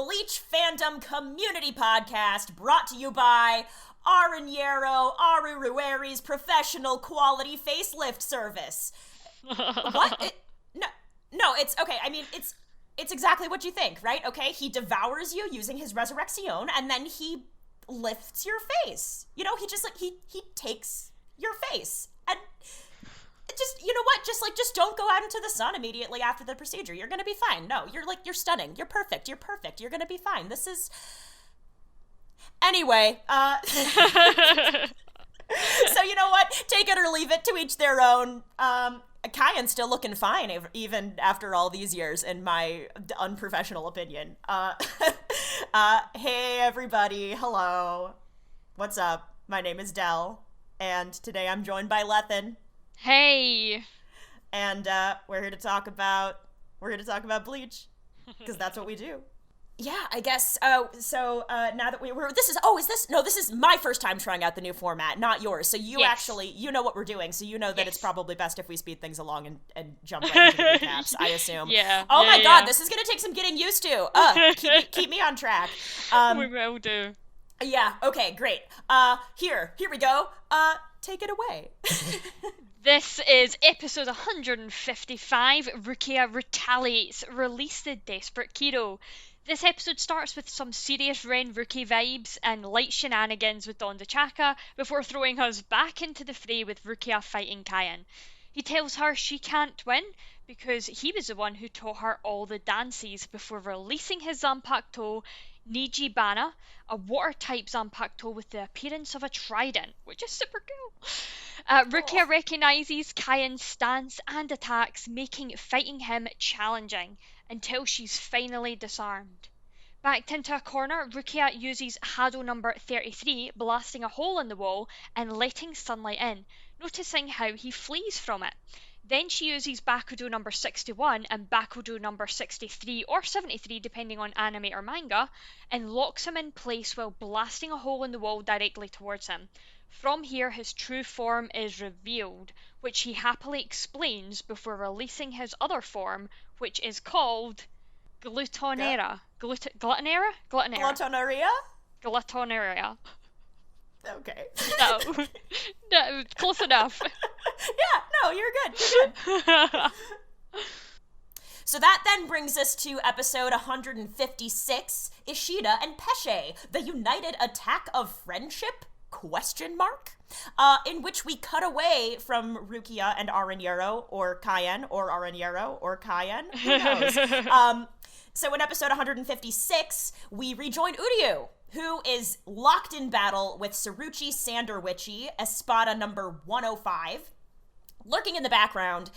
Bleach fandom community podcast brought to you by Arunyero Arurueri's professional quality facelift service. What? No, it's okay. I mean, it's exactly what you think, right? Okay, he devours you using his Resurreccións, and then he lifts your face. You know, he just he takes your face. And just, you know what? Just don't go out into the sun immediately after the procedure. You're gonna be fine. No, you're stunning. You're perfect. You're perfect. You're gonna be fine. This is... Anyway, so you know what? Take it or leave it, to each their own. Kaien's still looking fine, even after all these years, in my unprofessional opinion. Hey everybody, hello. What's up? My name is Del, and today I'm joined by Lethan. Hey. And we're here to talk about Bleach, because that's what we do. Yeah, I guess. So now that this is my first time trying out the new format, not yours. So you actually, you know what we're doing. So you know that it's probably best if we speed things along and jump right into the recaps, I assume. Yeah. Oh my God, this is gonna take some getting used to. Keep me on track. We will do. Yeah. Okay. Great. Here we go. Take it away. This is episode 155. Rukia retaliates. Release the desperate Kidō. This episode starts with some serious Ren Rookie vibes and light shenanigans with Don Chaka before throwing us back into the fray with Rukia fighting Kaien. He tells her she can't win because he was the one who taught her all the dances before releasing his zanpakuto, Nijibana, a water-type zanpakuto with the appearance of a trident, which is super cool. Rukia recognises Kaien's stance and attacks, making fighting him challenging, until she's finally disarmed. Backed into a corner, Rukia uses Hado number 33, blasting a hole in the wall and letting sunlight in, noticing how he flees from it. Then she uses Bakudo number 61 and Bakudo number 63 or 73 depending on anime or manga, and locks him in place while blasting a hole in the wall directly towards him. From here his true form is revealed, which he happily explains before releasing his other form, which is called Glutonera. Glutonera? Glutonaria? Glutonaria. Okay. No, close enough. Yeah, no, you're good. So that then brings us to episode 156, Ishida and Pesce, the United Attack of Friendship? ? In which we cut away from Rukia and Arunyero, or Kaien, or Arunyero, or Kaien, who knows? So in episode 156, we rejoin Uryu, who is locked in battle with Tsuruchi Sanderwitchy, Espada number 105, lurking in the background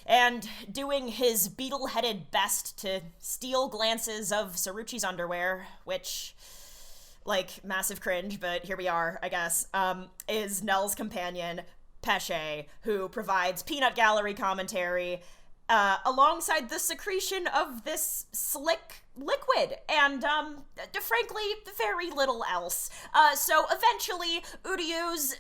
and doing his beetle-headed best to steal glances of Tsuruchi's underwear, which... like, massive cringe, but here we are, I guess, is Nell's companion, Pesce, who provides peanut gallery commentary, alongside the secretion of this slick liquid, and, frankly, very little else. So eventually, Uryu's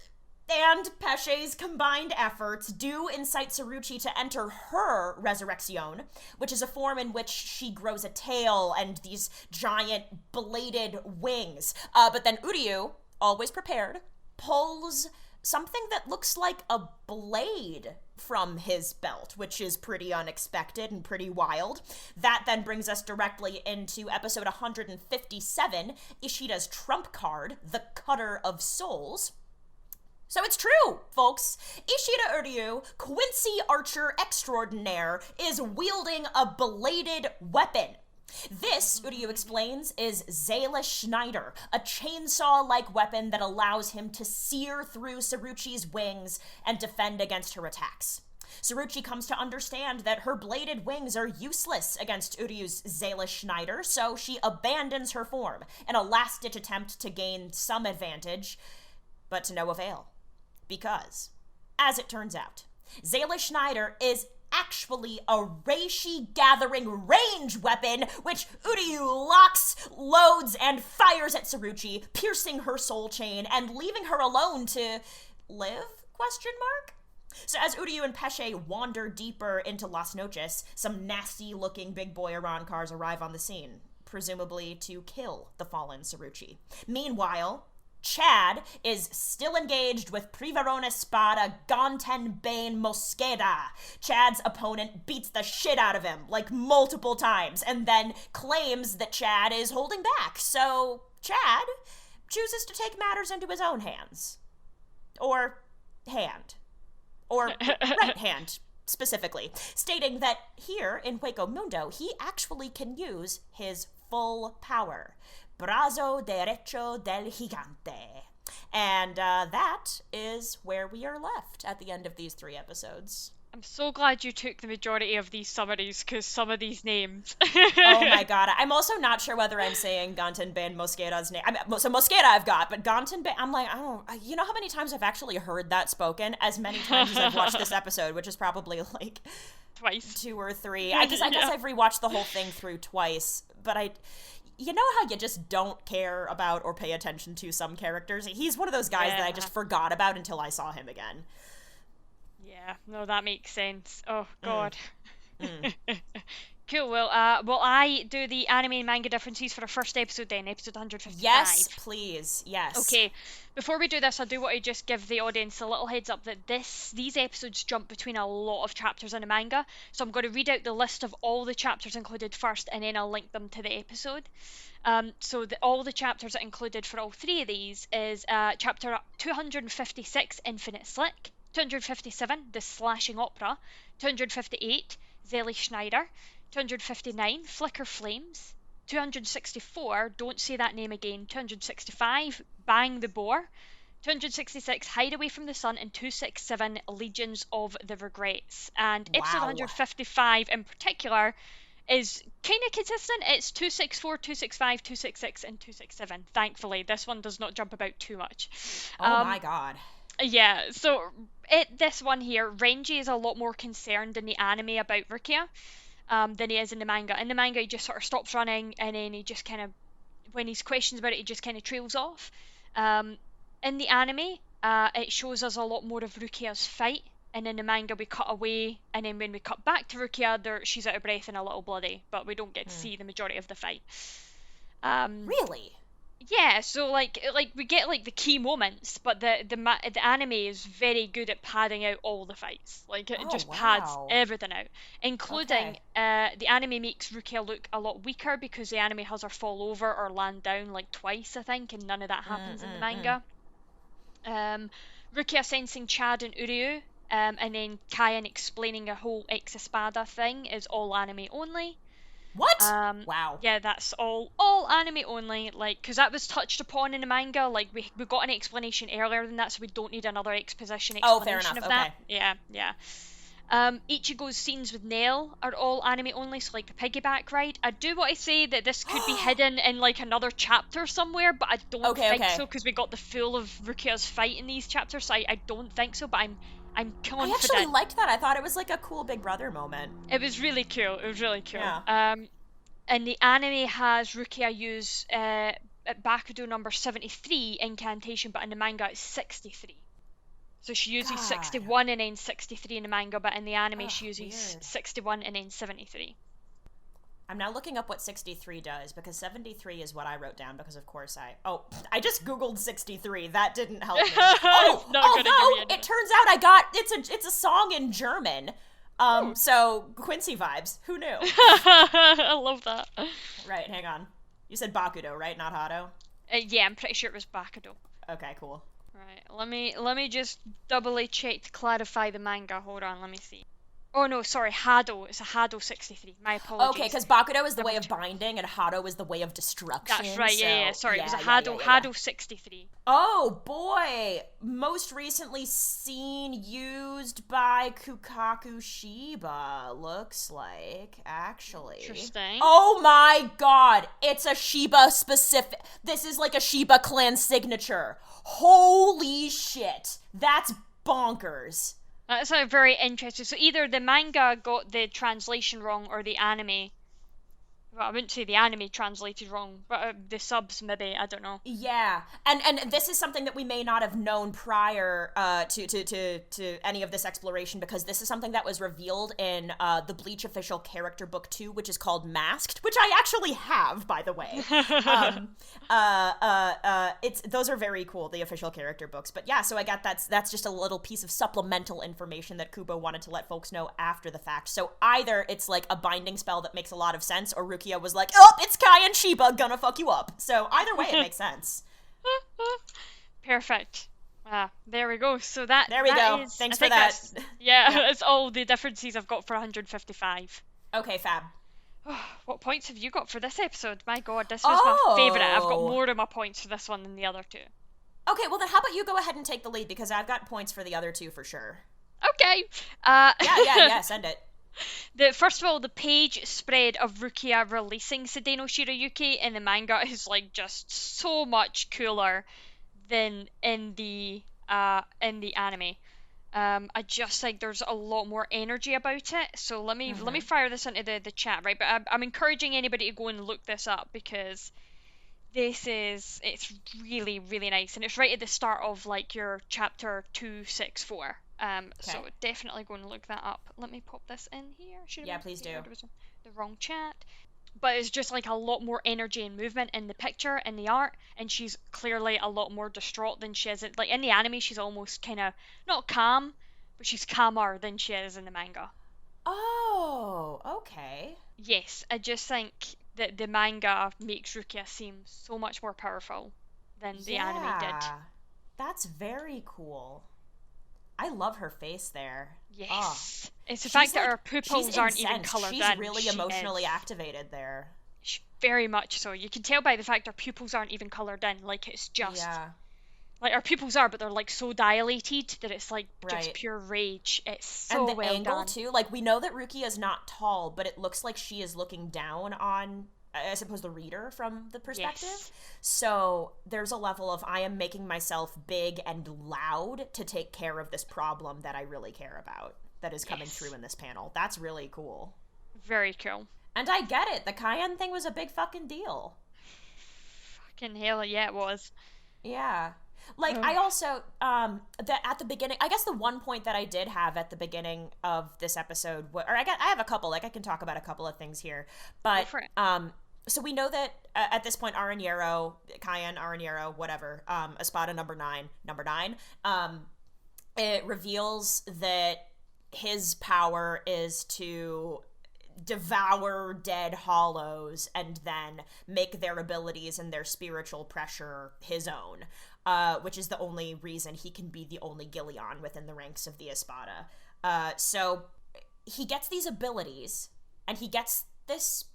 and Pesce's combined efforts do incite Tsuruchi to enter her Resurreccións, which is a form in which she grows a tail and these giant bladed wings. But then Uryu, always prepared, pulls something that looks like a blade from his belt, which is pretty unexpected and pretty wild. That then brings us directly into episode 157, Ishida's trump card, the Cutter of Souls. So it's true, folks. Ishida Uryu, Quincy Archer extraordinaire, is wielding a bladed weapon. This, Uryu explains, is Zayla Schneider, a chainsaw-like weapon that allows him to sear through Tsuruchi's wings and defend against her attacks. Tsuruchi comes to understand that her bladed wings are useless against Uryu's Zayla Schneider, so she abandons her form in a last-ditch attempt to gain some advantage, but to no avail. Because, as it turns out, Zayla Schneider is actually a Reishi-gathering range weapon, which Uryu locks, loads, and fires at Tsuruchi, piercing her soul chain and leaving her alone to live? ? So as Uryu and Pesce wander deeper into Las Noches, some nasty-looking big boy Iran cars arrive on the scene. presumably to kill the fallen Seireitei. Meanwhile, Chad is still engaged with Privarone Spada Gonten Bane Mosqueda. Chad's opponent beats the shit out of him, like multiple times, and then claims that Chad is holding back. So Chad chooses to take matters into his own hands. Or hand. Or right hand, specifically. Stating that here in Hueco Mundo, he actually can use his full power. Brazo derecho del gigante. And that is where we are left at the end of these 3 episodes. I'm so glad you took the majority of these summaries, because some of these names... Oh my god. I'm also not sure whether I'm saying Gonten Bane Mosqueda's name. So Mosqueda I've got, but Gonten Bane, I'm like, I don't... You know how many times I've actually heard that spoken? As many times as I've watched this episode, which is probably like... Twice. 2 or 3. I guess I've rewatched the whole thing through twice, but you know how you just don't care about or pay attention to some characters? He's one of those guys that I just forgot about until I saw him again. Yeah, no, that makes sense. Oh, God. Cool, well, I do the anime and manga differences for our first episode then, episode 155? Yes, please, yes. Okay, before we do this, I do want to just give the audience a little heads up that these episodes jump between a lot of chapters in the manga, so I'm going to read out the list of all the chapters included first, and then I'll link them to the episode. So all the chapters that included for all 3 of these is chapter 256, Infinite Slick, 257, The Slashing Opera, 258, Zelly Schneider, 259, Flicker Flames, 264, Don't Say That Name Again, 265, Bang the Boar, 266, Hide Away from the Sun, and 267, Legions of the Regrets. And episode 155 in particular is kind of consistent. It's 264, 265, 266, and 267. Thankfully, this one does not jump about too much. Oh my god. Yeah, so this one here, Renji is a lot more concerned in the anime about Rukia than he is in the manga. In the manga, he just sort of stops running, and then he just kind of, when he's questions about it, he just kind of trails off. In the anime, it shows us a lot more of Rukia's fight, and in the manga we cut away, and then when we cut back to Rukia, she's out of breath and a little bloody, but we don't get to see the majority of the fight. Really? Yeah, so like we get like the key moments, but the anime is very good at padding out all the fights. Like it just pads everything out, including the anime makes Rukia look a lot weaker because the anime has her fall over or land down like twice, I think, and none of that happens in the manga. Rukia sensing Chad and Uryu, and then Kaien explaining a whole Ex-Espada thing is all anime only. What? Wow. Yeah, that's all anime only, like, because that was touched upon in the manga, like, we got an explanation earlier than that, so we don't need another exposition fair enough. of that. Yeah. Ichigo's scenes with Nell are all anime only, so, like, the piggyback ride. I do want to say that this could be hidden in, like, another chapter somewhere, but I don't think so, because we got the full of Rukia's fight in these chapters, so I don't think so, but I'm confident. I actually liked that. I thought it was like a cool Big Brother moment. It was really cool. Yeah. And the anime has Rukia use Bakudo number 73 incantation, but in the manga it's 63. So she uses 61 and then 63 in the manga, but in the anime she uses 61 and then 73. I'm now looking up what 63 does, because 73 is what I wrote down, because of course I just googled 63. That didn't help me. Although it turns out it's a song in German. So Quincy vibes. Who knew? I love that. Right, hang on. You said Bakudo, right? Not Hado? Yeah, I'm pretty sure it was Bakudo. Okay, cool. Right, let me just doubly check to clarify the manga. Hold on, let me see. Oh no, sorry, Hado. It's a Hado 63. My apologies. Okay, because Bakudo is the way of binding and Hado is the way of destruction. That's right, yeah. Sorry, it was a Hado 63. Oh boy! Most recently seen used by Kukaku Shiba, looks like, actually. Interesting. Oh my god! It's a Shiba specific. This is like a Shiba clan signature. Holy shit! That's bonkers. That's very interesting. So either the manga got the translation wrong or the anime Well, I wouldn't say the anime translated wrong, but the subs maybe, I don't know. Yeah, and this is something that we may not have known prior to any of this exploration, because this is something that was revealed in the Bleach official character book 2, which is called Masked, which I actually have, by the way. It's those are very cool, the official character books. But yeah, so I got that's just a little piece of supplemental information that Kubo wanted to let folks know after the fact. So either it's like a binding spell that makes a lot of sense, or Rukia was like, oh, it's Kaien Shiba gonna fuck you up. So either way, it makes sense. Perfect. There we go. So there we go. Thanks for that. That's all the differences I've got for 155. Okay, fab. What points have you got for this episode? My god, this was my favourite. I've got more of my points for this one than the other two. Okay, well then how about you go ahead and take the lead, because I've got points for the other two for sure. Okay. Yeah, send it. First of all, the page spread of Rukia releasing Sedeno Shirayuki in the manga is like just so much cooler than in the anime. I just think there's a lot more energy about it. So let me fire this into the chat, right? But I'm encouraging anybody to go and look this up, because it's really, really nice, and it's right at the start of like your chapter 264. So definitely go and look that up. Let me pop this in here. Please do. It was the wrong chat. But it's just like a lot more energy and movement in the picture and the art, and she's clearly a lot more distraught than she is like in the anime. She's almost kind of not calm, but she's calmer than she is in the manga. Oh, okay. Yes, I just think that the manga makes Rukia seem so much more powerful than the anime did. That's very cool. I love her face there. Yes. It's the fact that her pupils aren't even coloured in. She's really emotionally activated there. Very much so. You can tell by the fact her pupils aren't even coloured in. Like, it's just... Yeah. Like, her pupils are, but they're, like, so dilated that it's, like, just pure rage. It's so well done. And the angle, too. Like, we know that Rukia is not tall, but it looks like she is looking down on, I suppose, the reader from the perspective. Yes. So there's a level of, I am making myself big and loud to take care of this problem that I really care about that is coming through in this panel. That's really cool. Very cool. And I get it. The Kaien thing was a big fucking deal. Fucking hell, yeah, it was. Yeah. Like, I also, that at the beginning, I guess the one point that I did have at the beginning of this episode, or I have a couple, like, I can talk about a couple of things here, but, so we know that at this point, Kaien, whatever, Espada number 9, it reveals that his power is to devour dead hollows and then make their abilities and their spiritual pressure his own, which is the only reason he can be the only Gillion within the ranks of the Espada. So he gets these abilities, and he gets this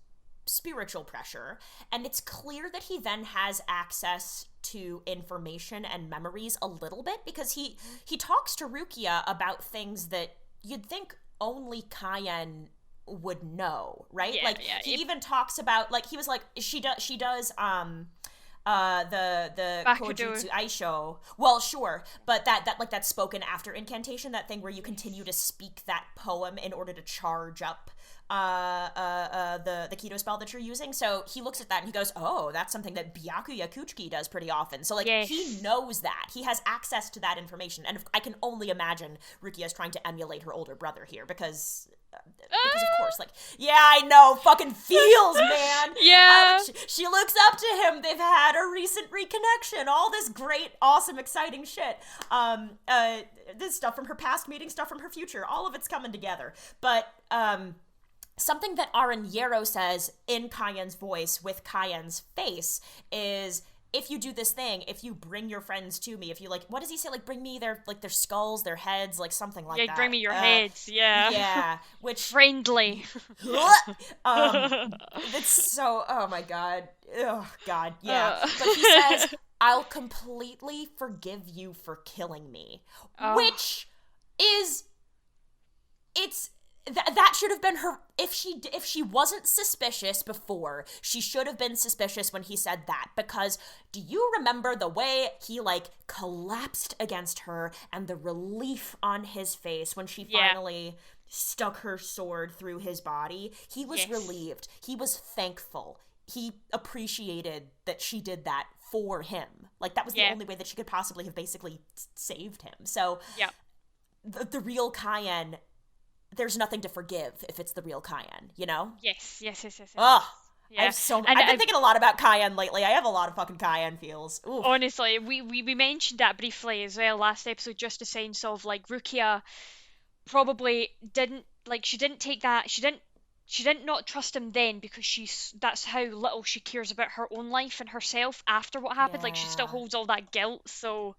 spiritual pressure, and it's clear that he then has access to information and memories a little bit, because he talks to Rukia about things that you'd think only Kaien would know, right? He even talks about, like, he was like, she does the Kojutsu Aisho. Well, sure, but that like that spoken after incantation, that thing where you continue to speak that poem in order to charge up the Kidō spell that you're using. So he looks at that and he goes, oh, that's something that Byakuya Kuchiki does pretty often. So, like, he knows that. He has access to that information. And I can only imagine Rukia is trying to emulate her older brother here, because of course, like, yeah, I know, fucking feels, man. Yeah. She looks up to him. They've had a recent reconnection. All this great, awesome, exciting shit. This stuff from her past meeting, stuff from her future. All of it's coming together. But, something that Aranyero says in Kaien's voice with Kaien's face is, if you do this thing, if you bring your friends to me, if you, like, what does he say? Like, bring me their skulls, their heads, like, something like that. Yeah, bring me your heads, yeah. Yeah, which... Friendly. It's so, oh my god. Oh, God, yeah. But he says, I'll completely forgive you for killing me. Which is... That should have been her. If she wasn't suspicious before, she should have been suspicious when he said that, because do you remember the way he, like, collapsed against her and the relief on his face when she finally stuck her sword through his body, he was relieved. He was thankful. He appreciated that she did that for him. Like, that was the only way that she could possibly have basically saved him. So, the real Kaien, there's nothing to forgive if it's the real Kaien, you know? Yes. Ugh. Yeah. I've been thinking a lot about Kaien lately. I have a lot of fucking Kaien feels. Oof. Honestly, we mentioned that briefly as well last episode, just a sense of, like, Rukia probably didn't, like, she didn't take that, she didn't not trust him then because that's how little she cares about her own life and herself after what happened. Like, she still holds all that guilt, so...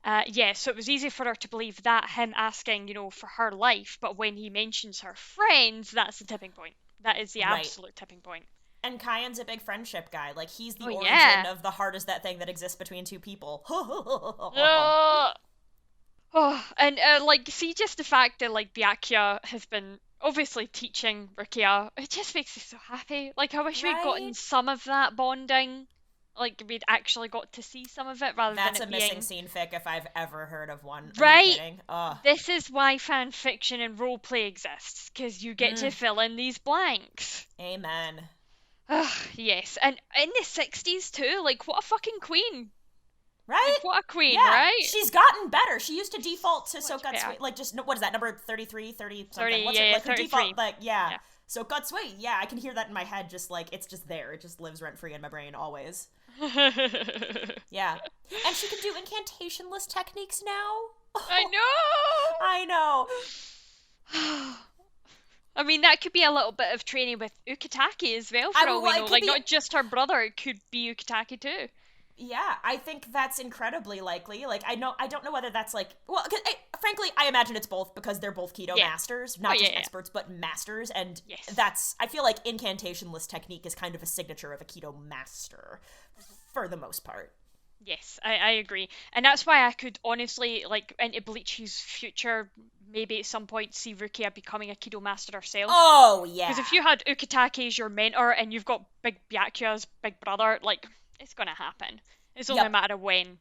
so it was easy for her to believe that, him asking, for her life, but when he mentions her friends, that's the tipping point. That is the absolute tipping point. And Kaien's a big friendship guy. Like, he's the origin of the hard is that thing that exists between two people. See, just the fact that, like, Byakuya has been obviously teaching Rukia, it just makes me so happy. Like, I wish we'd gotten some of that bonding. Like, we'd actually got to see some of it rather than it being... That's a missing scene fic if I've ever heard of one. Right? This is why fanfiction and roleplay exists, because you get to fill in these blanks. Amen. Yes, and in the 60s too, like, what a fucking queen. Right? Like, what a queen, right? She's gotten better. She used to default to Sokatsui, like, just, what is that, number 33, 30 something? 30, What's it? Like, her 33. default, like, Sokatsui, I can hear that in my head, just, like, it's just there. It just lives rent-free in my brain, always. Yeah. And she can do incantationless techniques now. I know! I mean, that could be a little bit of training with Ukitake as well, for all we know. Like, not just her brother, it could be Ukitake too. Yeah, I think that's incredibly likely. Like, I don't know whether that's like, well, frankly, I imagine it's both because they're both Kidō masters, not just experts, but masters. And I feel like incantationless technique is kind of a signature of a Kidō master for the most part. Yes, I agree. And that's why I could honestly, like, into Bleach's future, maybe at some point see Rukia becoming a Kidō master herself. Oh, yeah. Because if you had Ukitake as your mentor and you've got Big Byakuya's big brother, like, it's gonna happen. It's only a matter of when.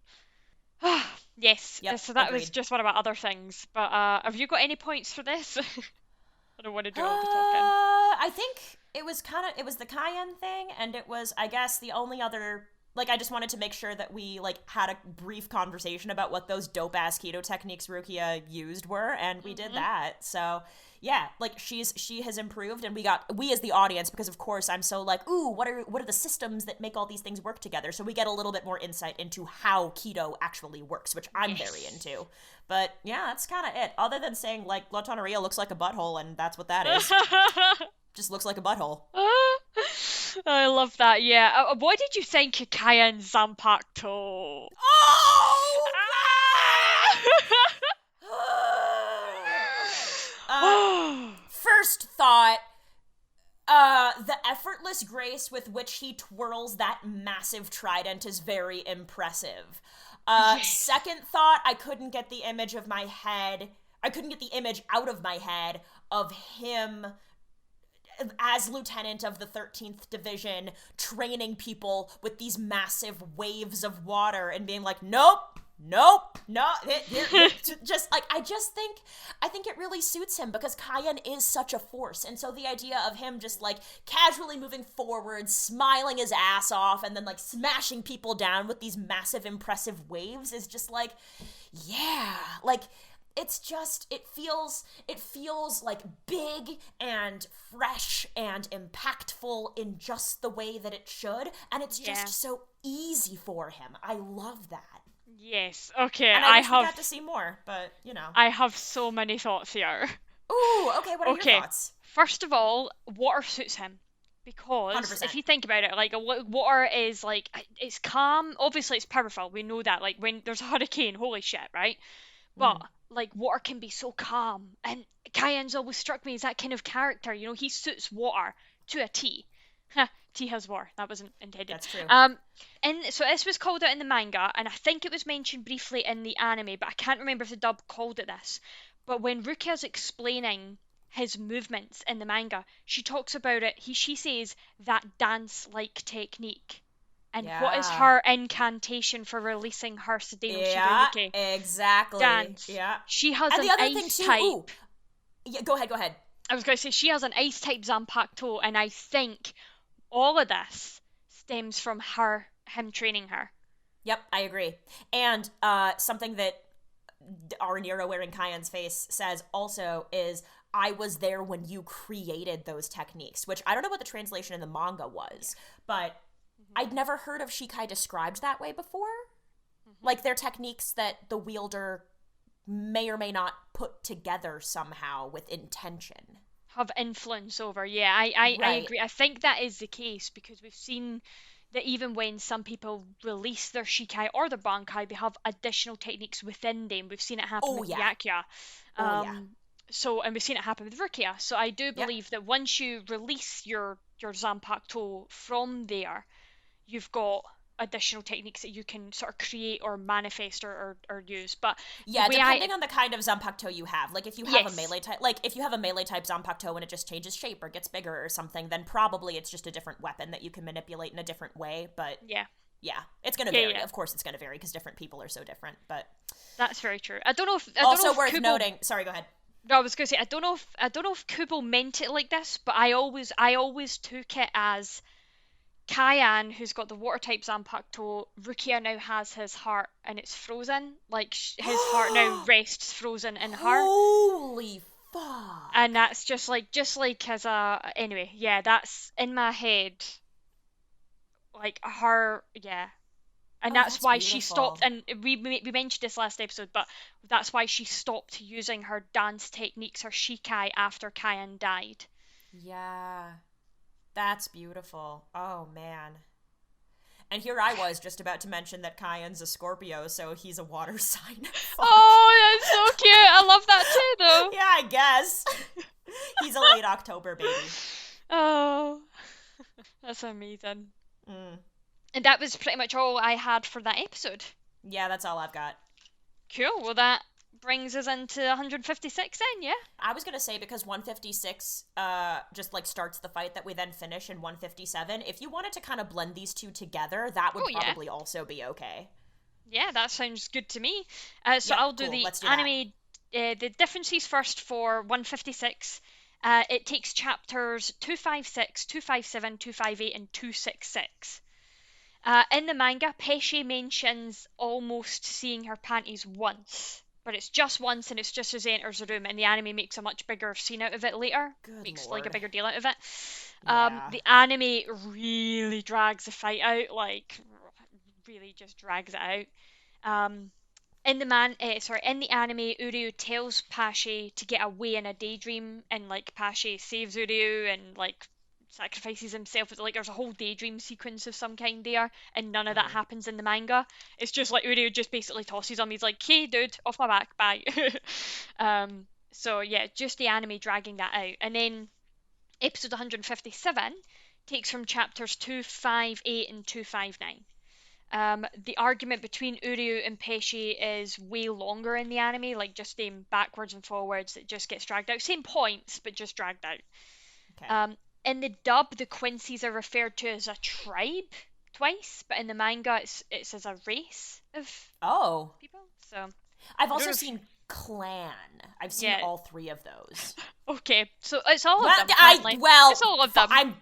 Yes. So that was just one of my other things. But have you got any points for this? I don't want to do all the talking. I think it was the Kaien thing, and it was, I guess, the only other... Like, I just wanted to make sure that we, like, had a brief conversation about what those dope-ass Kidō techniques Rukia used were, and we did that. So, yeah, like, she has improved, and we as the audience, because of course I'm so like, ooh, what are the systems that make all these things work together? So we get a little bit more insight into how Kidō actually works, which I'm very into. But, yeah, that's kind of it. Other than saying, like, Lethan looks like a butthole, and that's what that is. Just looks like a butthole. I love that, yeah. What did you think of Kaien zanpakuto? First thought, the effortless grace with which he twirls that massive trident is very impressive. Second thought, I couldn't get the image out of my head of him as lieutenant of the 13th Division, training people with these massive waves of water and being like, nope, no, just like, I think it really suits him because Kaien is such a force, and so the idea of him just, like, casually moving forward, smiling his ass off, and then, like, smashing people down with these massive, impressive waves is just, like, yeah, like, it's just, it feels like big and fresh and impactful in just the way that it should, and it's just so easy for him. I love that. Yes, okay, and I wish we got to see more, but, you know. I have so many thoughts here. Ooh, okay, what are your thoughts? First of all, water suits him. Because 100%. If you think about it, like, water is, like, it's calm. Obviously, it's powerful. We know that. Like, when there's a hurricane, holy shit, right? But, like, water can be so calm. And Kaien's always struck me as that kind of character. You know, he suits water to a T. T has water. That wasn't intended. That's true. And so this was called out in the manga, and I think it was mentioned briefly in the anime, but I can't remember if the dub called it this. But when Rukia's explaining his movements in the manga, she talks about it. She says that dance-like technique. And what is her incantation for releasing her Sedeno Shigarike? Exactly. Dance. Yeah. She has and an the other ice thing too, type. ooh, Yeah, go ahead. I was going to say she has an ice-type zanpakuto, and I think all of this stems from him training her. Yep, I agree. And something that Araniro wearing Kaien's face says also is, I was there when you created those techniques, which I don't know what the translation in the manga was, but I'd never heard of Shikai described that way before. Like, they're techniques that the wielder may or may not put together somehow with intention. Have influence over, yeah. I agree. I think that is the case, because we've seen that even when some people release their Shikai or their Bankai, they have additional techniques within them. We've seen it happen with Yakuya. So, and we've seen it happen with Rukia. So I do believe that once you release your Zanpakuto from there, you've got additional techniques that you can sort of create or manifest or use. But depending on the kind of Zanpakuto you have, like if you have a melee type, Zanpakuto and it just changes shape or gets bigger or something, then probably it's just a different weapon that you can manipulate in a different way. But it's gonna vary. Of course, it's gonna vary because different people are so different. But that's very true. I don't know if worth noting. Sorry, go ahead. No, I was gonna say I don't know if Kubo meant it like this, but I always took it as Kaien, who's got the water type Zanpakuto, Rukia now has his heart and it's frozen. Like, his heart now rests frozen in her. Holy fuck. And that's just like as a... Anyway, yeah, that's in my head. Like, her... Yeah. And that's why beautiful. She stopped, and we mentioned this last episode, but that's why she stopped using her dance techniques, her Shikai, after Kaien died. Yeah. That's beautiful. Oh, man. And here I was just about to mention that Kaien's a Scorpio, so he's a water sign. Oh, that's so cute. I love that too, though. Yeah, I guess. He's a late October baby. Oh, that's amazing. And that was pretty much all I had for that episode. Yeah, that's all I've got. Cool. Well, that brings us into 156 then, yeah? I was gonna say, because 156 just like starts the fight that we then finish in 157, if you wanted to kind of blend these two together, that would probably also be okay. Yeah, that sounds good to me. So I'll do the anime, the differences first for 156. It takes chapters 256, 257, 258, and 266. In the manga, Pesci mentions almost seeing her panties once. But it's just once, and it's just as he enters the room, and the anime makes a much bigger scene out of it later. Makes like a bigger deal out of it. The anime really drags the fight out, like really just drags it out. In the anime, Uryu tells Pesci to get away in a daydream, and like Pesci saves Uryu and like sacrifices himself. Like there's a whole daydream sequence of some kind there, and none of that happens in the manga. It's just like Uryu just basically tosses him. He's like, "Hey, dude, off my back, bye." So yeah, just the anime dragging that out. And then episode 157 takes from chapters 258 and 259. The argument between Uryu and Pesci is way longer in the anime, like just them backwards and forwards. It just gets dragged out. Same points, but just dragged out. Okay. In the dub, the Quincy's are referred to as a tribe twice, but in the manga, it's as a race of people. So I've also seen clan. I've seen all three of those. Okay, so it's all of them. It's all of them. I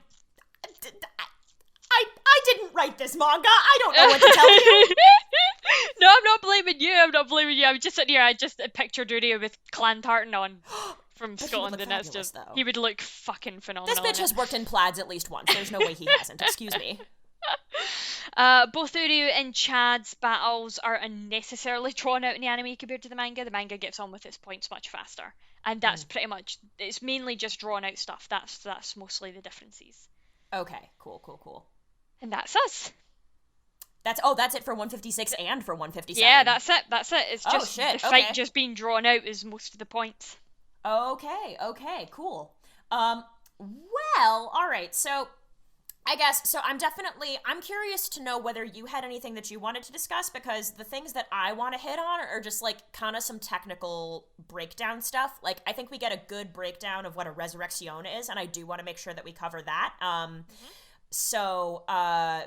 didn't write this manga. I don't know what to tell you. No, I'm not blaming you. I'm just sitting here. I just pictured Rukia with clan tartan on. From Scotland, and it's just he would look fucking phenomenal. This bitch has worked in plaids at least once. There's no way he hasn't. Excuse me. Both Uryu and Chad's battles are unnecessarily drawn out in the anime compared to the manga. The manga gets on with its points much faster, and that's pretty much. It's mainly just drawn out stuff. That's mostly the differences. Okay, cool. And that's us. That's it for 156 and for 157. Yeah, that's it. It's just the fight just being drawn out is most of the points. Okay, cool. Well, all right, so I guess, I'm curious to know whether you had anything that you wanted to discuss, because the things that I want to hit on are just, like, kind of some technical breakdown stuff. Like, I think we get a good breakdown of what a Resurrección is, and I do want to make sure that we cover that. So,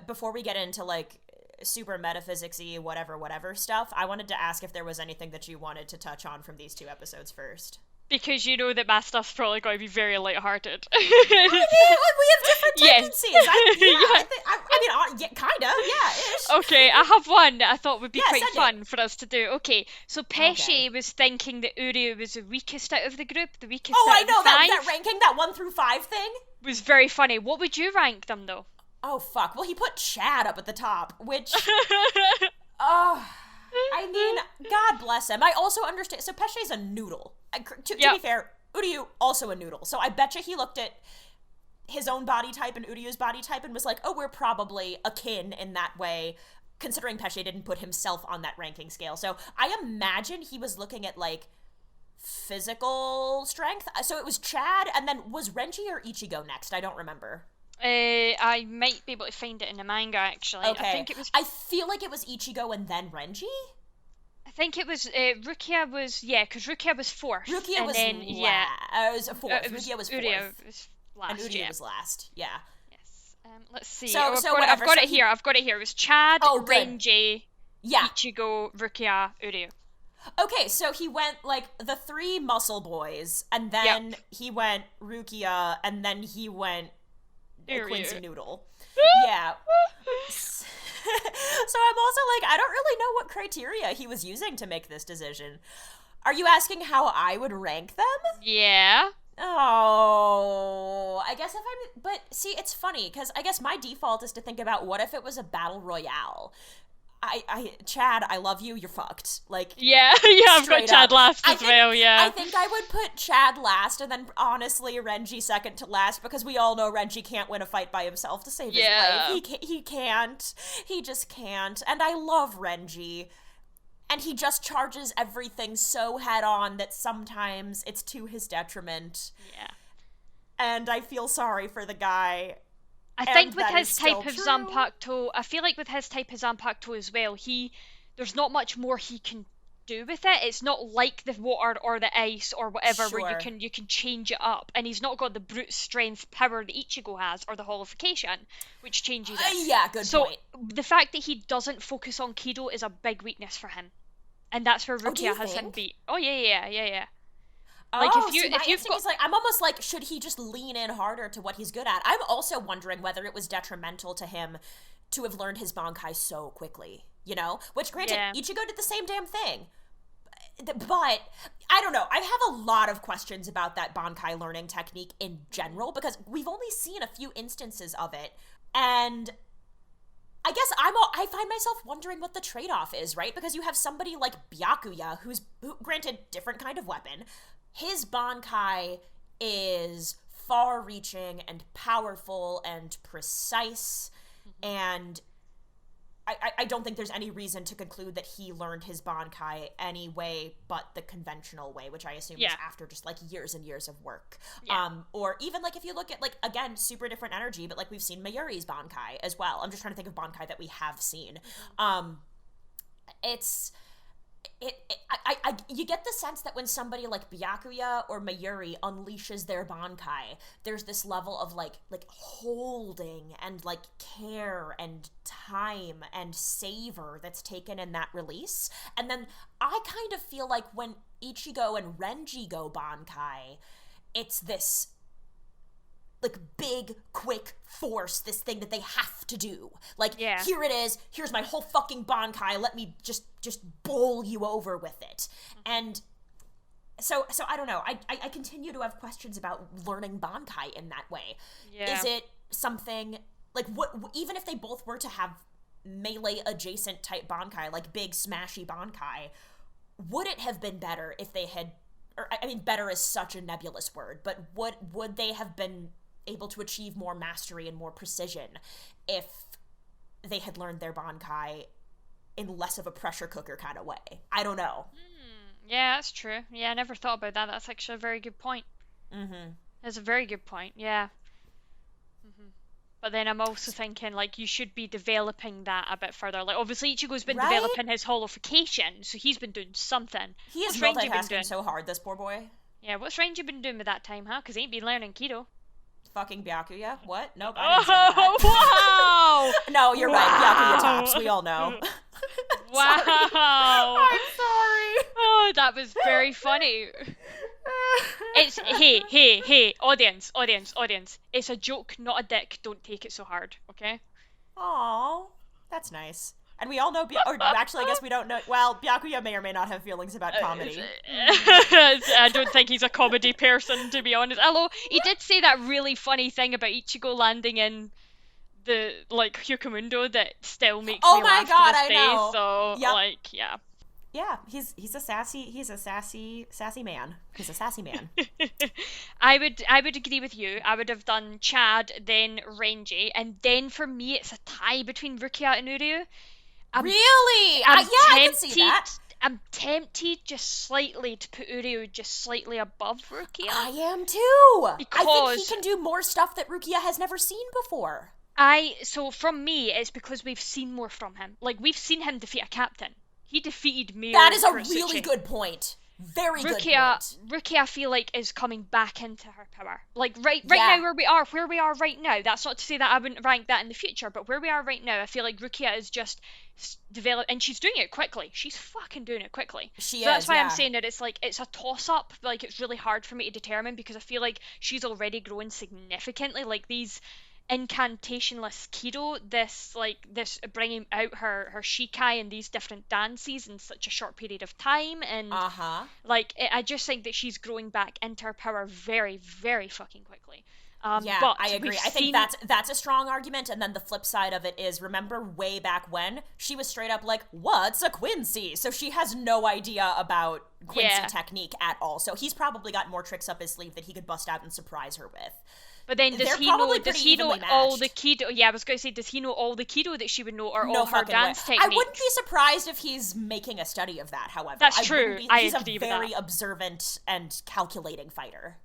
before we get into, like, super metaphysics-y, whatever stuff, I wanted to ask if there was anything that you wanted to touch on from these two episodes first. Because you know that my stuff's probably going to be very lighthearted. I mean, we have different tendencies. Kinda, yeah, ish. Okay, I have one that I thought would be quite send fun for us to do. Okay, so Pesce was thinking that Uryu was the weakest out of the group, the weakest out of the 5. that ranking, that 1 through 5 thing was very funny. What would you rank them, though? Oh, fuck. Well, he put Chad up at the top, which... I mean, God bless him. I also understand. So Pesce's a noodle. To be fair, Uryu also a noodle. So I betcha he looked at his own body type and Uryu's body type and was like, oh, we're probably akin in that way, considering Pesce didn't put himself on that ranking scale. So I imagine he was looking at, like, physical strength. So it was Chad, and then was Renji or Ichigo next? I don't remember. I might be able to find it in the manga, actually. Okay. I think it was... I feel like it was Ichigo and then Renji? I think it was... Rukia was... Yeah, because Rukia was 4th. Rukia was then, it was 4th. Rukia was 4th. Uryu was last, and Uryu was last, yeah. Yes. Let's see. So I've got it here. I've got it here. It was Chad, Renji, yeah. Ichigo, Rukia, Uryu. Okay, so he went, like, the 3 muscle boys, and then he went Rukia, and then he went Quincy Noodle. Yeah. So I'm also like, I don't really know what criteria he was using to make this decision. Are you asking how I would rank them? Yeah. Oh, I guess but see, it's funny, because I guess my default is to think about what if it was a battle royale. Chad, I love you, you're fucked. Like, yeah, I've got Chad last as well, yeah. I think I would put Chad last, and then, honestly, Renji second to last, because we all know Renji can't win a fight by himself to save his life. He can't. He just can't. And I love Renji. And he just charges everything so head-on that sometimes it's to his detriment. Yeah. And I feel sorry for the guy. I think with his type of zanpakuto, I feel like with his type of zanpakuto as well, there's not much more he can do with it. It's not like the water or the ice or whatever where you can change it up. And he's not got the brute strength power that Ichigo has or the holification, which changes it. Yeah, good point. So the fact that he doesn't focus on Kidō is a big weakness for him. And that's where Rukia has him beat. Oh, yeah. Like, if you've got... like, I'm almost like, should he just lean in harder to what he's good at? I'm also wondering whether it was detrimental to him to have learned his Bankai so quickly, you know? Which, granted, Ichigo did the same damn thing. But, I don't know. I have a lot of questions about that Bankai learning technique in general, because we've only seen a few instances of it, and... I guess I find myself wondering what the trade-off is, right? Because you have somebody like Byakuya, who, granted, different kind of weapon. His Bankai is far-reaching and powerful and precise, and I don't think there's any reason to conclude that he learned his Bankai any way but the conventional way, which I assume is after just, like, years and years of work. Yeah. Or even, like, if you look at, like, again, super different energy, but, like, we've seen Mayuri's Bankai as well. I'm just trying to think of Bankai that we have seen. You get the sense that when somebody like Byakuya or Mayuri unleashes their Bankai, there's this level of like holding and like care and time and savor that's taken in that release. And then I kind of feel like when Ichigo and Renji go Bankai, it's this like big, quick force, this thing that they have to do. Like, here it is, here's my whole fucking Bankai, let me just bowl you over with it. And so I don't know, I continue to have questions about learning Bankai in that way. Yeah. Is it something, like, what, even if they both were to have melee-adjacent type Bankai, like big, smashy Bankai, would it have been better if they had, or, I mean, better is such a nebulous word, but would they have been able to achieve more mastery and more precision if they had learned their Bankai in less of a pressure cooker kind of way? I don't know. Yeah, that's true. Yeah, I never thought about that. That's actually a very good point. That's a very good point, yeah. But then I'm also thinking, like, you should be developing that a bit further. Like, obviously Ichigo's been developing his holification, so he's been doing something. He is multitasking so hard, this poor boy. Yeah, what's Renji been doing with that time, huh? Because he ain't been learning Kidō. Fucking Byakuya? What? Nope, I didn't say that. Wow! No, you're right. Byakuya tops. We all know. Wow! I'm sorry. Oh, that was very funny. It's hey, audience. It's a joke, not a dick. Don't take it so hard, okay? Aw, that's nice. And we all know, or actually, I guess we don't know. Well, Byakuya may or may not have feelings about comedy. I don't think he's a comedy person, to be honest. Although he did say that really funny thing about Ichigo landing in the Hyukomundo that still makes me laugh to this day. Know. So yep. Yeah. Yeah, he's a sassy man. He's a sassy man. I would agree with you. I would have done Chad, then Renji, and then for me it's a tie between Rukia and Uryu. Really? I can see that. I'm tempted just slightly to put Uryu just slightly above Rukia. I am too. Because I think he can do more stuff that Rukia has never seen before. So from me, it's because we've seen more from him. Like, we've seen him defeat a captain. He defeated Mir. That is a really good point. Very good point. Rukia, I feel like, is coming back into her power. Like, right now, where we are right now, that's not to say that I wouldn't rank that in the future, but where we are right now, I feel like Rukia is just developed, and she's doing it quickly. She's fucking doing it quickly. So that's why I'm saying that it's a toss-up. Like, it's really hard for me to determine, because I feel like she's already grown significantly. Like, these incantationless Kidō, this bringing out her Shikai in these different dances in such a short period of time, and I just think that she's growing back into her power very, very fucking quickly. But I agree. I think that's a strong argument, and then the flip side of it is, remember way back when she was straight up like, what's a Quincy? So she has no idea about Quincy technique at all. So he's probably got more tricks up his sleeve that he could bust out and surprise her with. But then does he know all the Kidō? Yeah, I was going to say, does he know all the Kidō that she would know, or all her dance techniques? I wouldn't be surprised if he's making a study of that, however. That's true. He's a very observant and calculating fighter.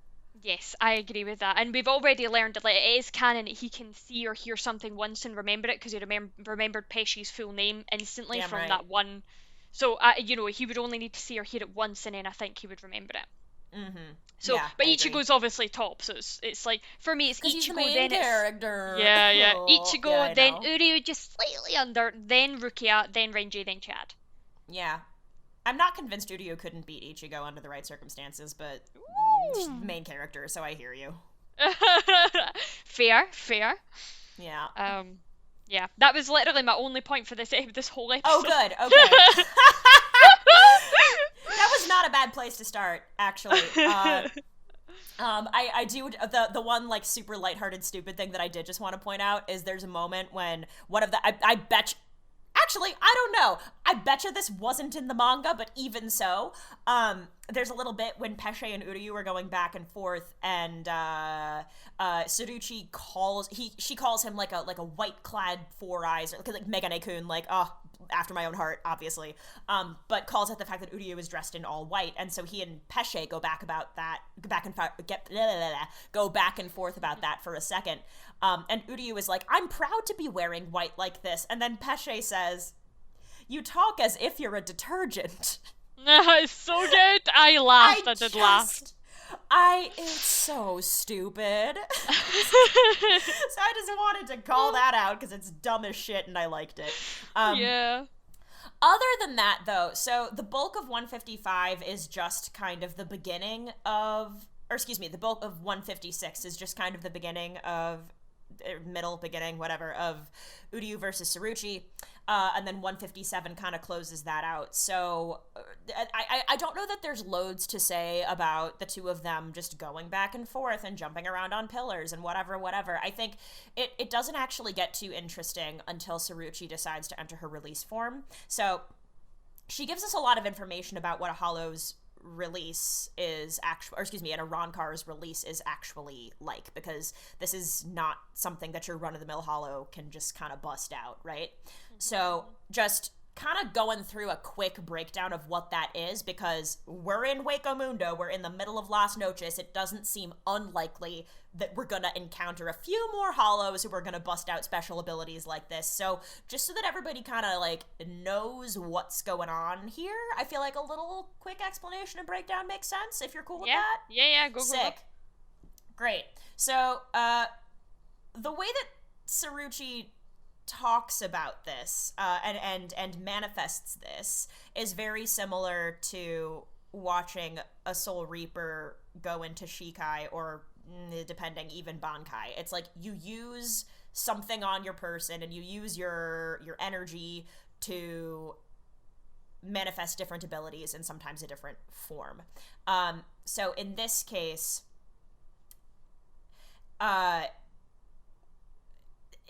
Yes, I agree with that. And we've already learned that it is canon that he can see or hear something once and remember it, because he remembered Pesci's full name instantly that one. So, he would only need to see or hear it once, and then I think he would remember it. Mm-hmm. So, but Ichigo's obviously top, so it's like, for me, it's Ichigo, he's the main character. Ichigo, then Uryu just slightly under, then Rukia, then Renji, then Chad. Yeah. I'm not convinced Uryu couldn't beat Ichigo under the right circumstances, but main character, so I hear you. Fair. Yeah. Yeah, that was literally my only point for this whole episode. Oh, good, okay. That was not a bad place to start, actually. I do, the one, super lighthearted, stupid thing that I did just want to point out is there's a moment when one of the, I bet, actually, I don't know, I betcha this wasn't in the manga, but even so, there's a little bit when Pesce and Uryu are going back and forth, and Tsuruchi she calls him like a white-clad Four Eyes, or like Megane-kun, after my own heart, obviously, but calls out the fact that Uryu is dressed in all white, and so he and Pesce go back and forth about that for a second, and Uryu is like, I'm proud to be wearing white like this, and then Pesce says, you talk as if you're a detergent. It's so good. I laughed. I did laugh. It's so stupid. So I just wanted to call that out because it's dumb as shit and I liked it. Yeah. Other than that, though, so the bulk of 155 is just kind of the beginning of, the bulk of 156 is just kind of the beginning of, of Uryu versus Tsuruchi. And then 157 kind of closes that out. So I don't know that there's loads to say about the two of them just going back and forth and jumping around on pillars and whatever. I think it doesn't actually get too interesting until Tsuruchi decides to enter her release form. So she gives us a lot of information about what a Hollow's release is and a Roncar's release is actually like, because this is not something that your run-of-the-mill Hollow can just kind of bust out, right? So just kind of going through a quick breakdown of what that is, because we're in Hueco Mundo, we're in the middle of Las Noches, it doesn't seem unlikely that we're gonna encounter a few more Hollows who are gonna bust out special abilities like this. So just so that everybody kind of knows what's going on here, I feel like a little quick explanation and breakdown makes sense, if you're cool with that. Yeah, go. Sick. Great. So the way that Tsuruchi talks about this and manifests this is very similar to watching a Soul Reaper go into Shikai or, depending, even Bankai. It's like you use something on your person and you use your energy to manifest different abilities and sometimes a different form. So in this case,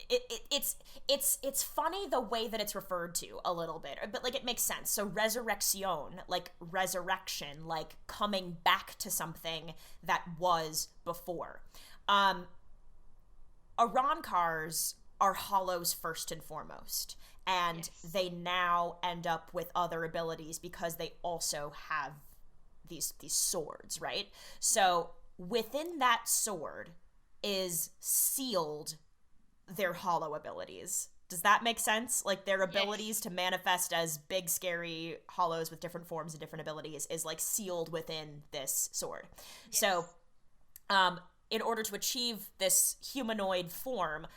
it's funny the way that it's referred to a little bit, but like it makes sense. So resurrection, like resurrection, like coming back to something that was before. Arankars are hollows first and foremost, and they now end up with other abilities because they also have these swords, right? So within that sword is sealed their hollow abilities. Does that make sense? Like their abilities to manifest as big, scary hollows with different forms and different abilities is like sealed within this sword. Yes. So, in order to achieve this humanoid form,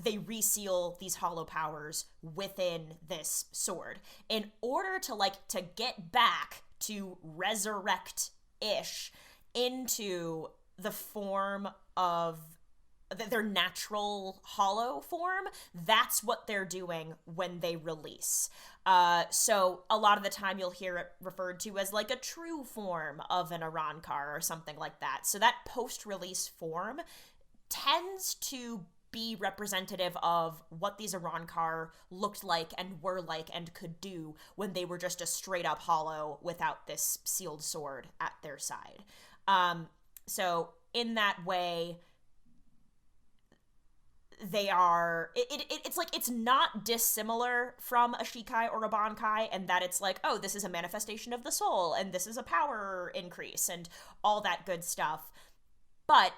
they reseal these hollow powers within this sword. In order to get back to resurrect-ish into the form of their natural hollow form, that's what they're doing when they release. So a lot of the time you'll hear it referred to as like a true form of an Arankar or something like that. So that post-release form tends to be representative of what these Arankar looked like and were like and could do when they were just a straight up hollow without this sealed sword at their side. So in that way, they are, it's like, it's not dissimilar from a Shikai or a Bankai, and that it's like, oh, this is a manifestation of the soul, and this is a power increase, and all that good stuff. But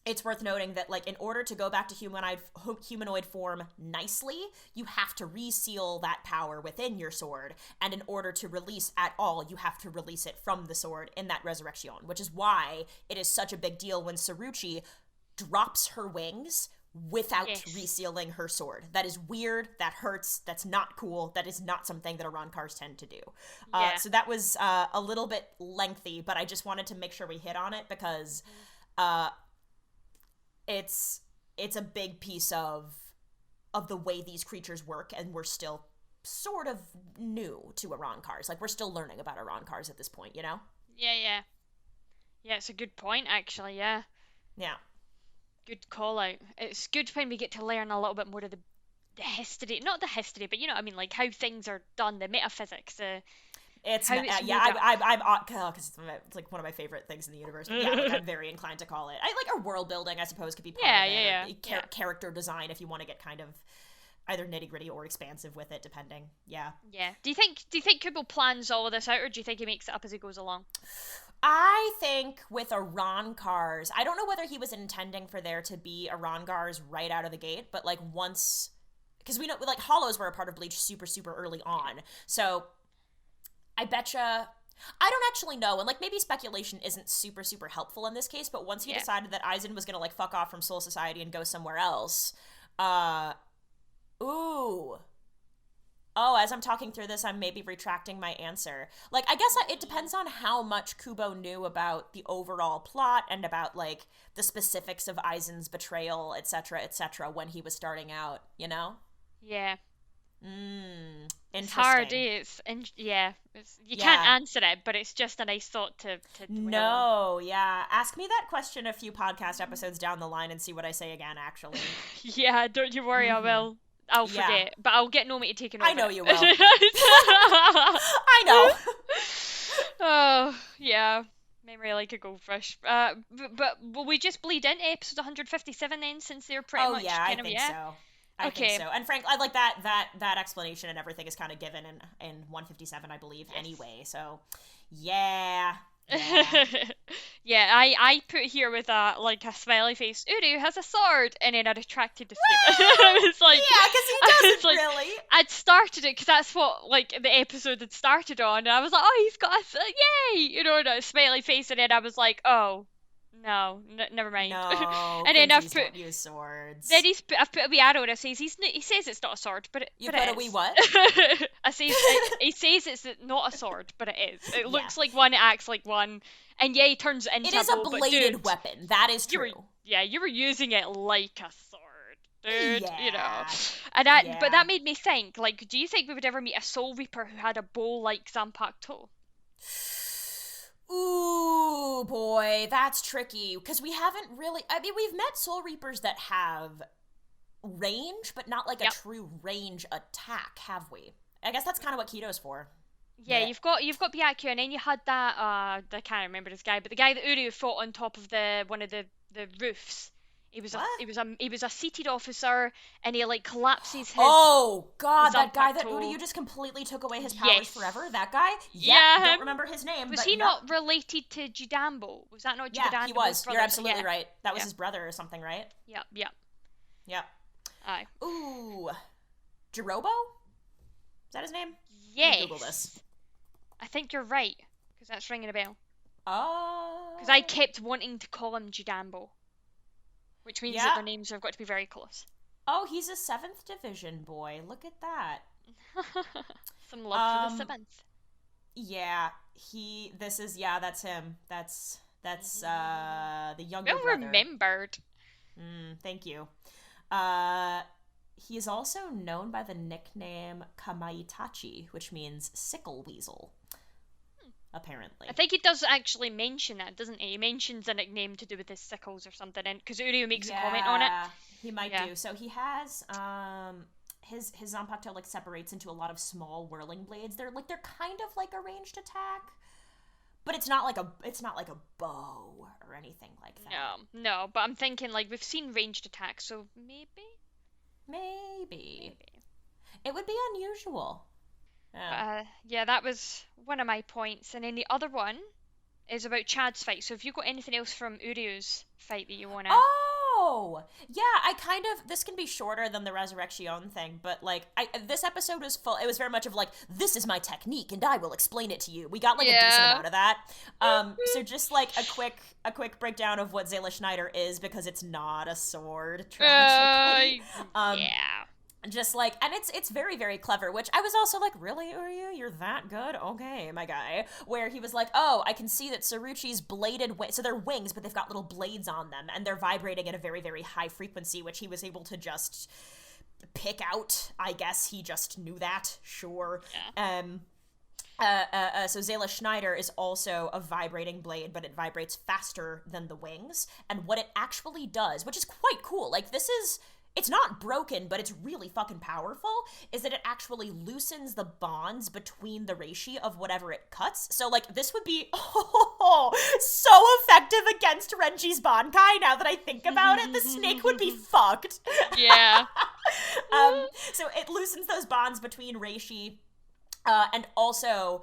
it's worth noting that, like, in order to go back to humanoid form nicely, you have to reseal that power within your sword, and in order to release at all, you have to release it from the sword in that Resurrection, which is why it is such a big deal when Saruchi drops her wings without resealing her sword. That is weird, that hurts, that's not cool, that is not something that Arankars tend to do. So that was a little bit lengthy, but I just wanted to make sure we hit on it because it's a big piece of the way these creatures work, and we're still sort of new to Arankars. Like, we're still learning about Arankars at this point, you know? Yeah, it's a good point, actually, yeah. Good call out. It's good when we get to learn a little bit more of the history, not the history, but you know what I mean, like how things are done, the metaphysics. It's I'm because it's like one of my favorite things in the universe. But like, I'm very inclined to call it. I like our world building, I suppose, could be part of it. Character design, if you want to get kind of either nitty gritty or expansive with it, depending. Yeah. Do you think Kubo plans all of this out, or do you think he makes it up as he goes along? I think with Arankars, I don't know whether he was intending for there to be Arankars right out of the gate, but like once, because we know like hollows were a part of Bleach super, super early on. So I betcha, I don't actually know, and like maybe speculation isn't super, super helpful in this case, but once he decided that Aizen was gonna like fuck off from Soul Society and go somewhere else, as I'm talking through this, I'm maybe retracting my answer. Like, I guess it depends on how much Kubo knew about the overall plot and about, like, the specifics of Aizen's betrayal, etc., when he was starting out, you know? Yeah. Interesting. It's hard, you can't answer it, but it's just a nice thought to No, yeah. Ask me that question a few podcast episodes down the line and see what I say again, actually. Yeah, don't you worry, I will. I'll forget, but I'll get Nomi to take it over. I know you will. I know. Oh, yeah. Memory like a goldfish. But will we just bleed into episode 157 then, since they're pretty much kind of, I think so. I think so. And Frank, I like that explanation and everything is kind of given in 157, I believe, anyway. So, yeah. I put here with a smiley face. Uru has a sword, and then I retracted the statement. I was like, because he doesn't really. I'd started it because that's what the episode had started on, and I was like, oh, he's got a yay, and a smiley face, and then I was like, oh No, never mind. No, And then don't use swords. Then I've put a wee arrow and it says he says it's not a sword, but You but put it a wee is. what? He says it's not a sword, but it is. It looks like one, it acts like one, and yeah, he turns it into It is a bow, a bladed weapon. That is true. You were using it like a sword, dude. Yeah. You know, but that made me think. Like, do you think we would ever meet a Soul Reaper who had a bow like zanpakuto? Ooh, boy, that's tricky. Because we haven't really... I mean, we've met Soul Reapers that have range, but not like a true range attack, have we? I guess that's kind of what Kidō's for. Yeah, you've got Byakuya, and then you had that, I can't remember this guy, but the guy that Uryu fought on top of one of the roofs. He was a seated officer, and he like collapses his. Oh God, that guy that Uryu just completely took away his powers forever. That guy. Yeah, don't remember his name. Was he not related to Jidambo? Was that not Jidambo's brother? Yeah, he was. Brother? You're absolutely right. That was his brother or something, right? Yep. Aye. Ooh, Jirobo? Is that his name? Yes. Google this. I think you're right, because that's ringing a bell. Oh. Because I kept wanting to call him Jidambo. Which means that their names have got to be very close. Oh, he's a 7th division boy. Look at that. Some love for the 7th. Yeah, that's him. That's the younger brother. Well remembered. Thank you. He is also known by the nickname Kamaitachi, which means sickle weasel. Apparently. I think he does actually mention that, doesn't he? He mentions a nickname to do with his sickles or something, because Uryu makes a comment on it. He might do. So he has his zanpakuto like separates into a lot of small whirling blades. They're kind of like a ranged attack, but it's not like a bow or anything like that. No. But I'm thinking like we've seen ranged attacks, so maybe. It would be unusual. That was one of my points. And then the other one is about Chad's fight. So have you got anything else from Uryu's fight that you want to... Oh! Yeah, this can be shorter than the Resurreccións thing, but, like, this episode was full... It was very much of, like, this is my technique, and I will explain it to you. We got, like, a decent amount of that. So just, like, a quick breakdown of what Zayla Schneider is, because it's not a sword, tragically. Just like, and it's very, very clever, which I was also like, really, Uryu? You're that good? Okay, my guy. Where he was like, oh, I can see that Saruchi's bladed wings, so they're wings, but they've got little blades on them, and they're vibrating at a very, very high frequency, which he was able to just pick out. I guess he just knew that, sure. So Zayla Schneider is also a vibrating blade, but it vibrates faster than the wings, and what it actually does, which is quite cool, like, it's not broken, but it's really fucking powerful, is that it actually loosens the bonds between the reishi of whatever it cuts. So, like, this would be so effective against Renji's Bankai now that I think about it. The snake would be fucked. Yeah. So it loosens those bonds between reishi, and also...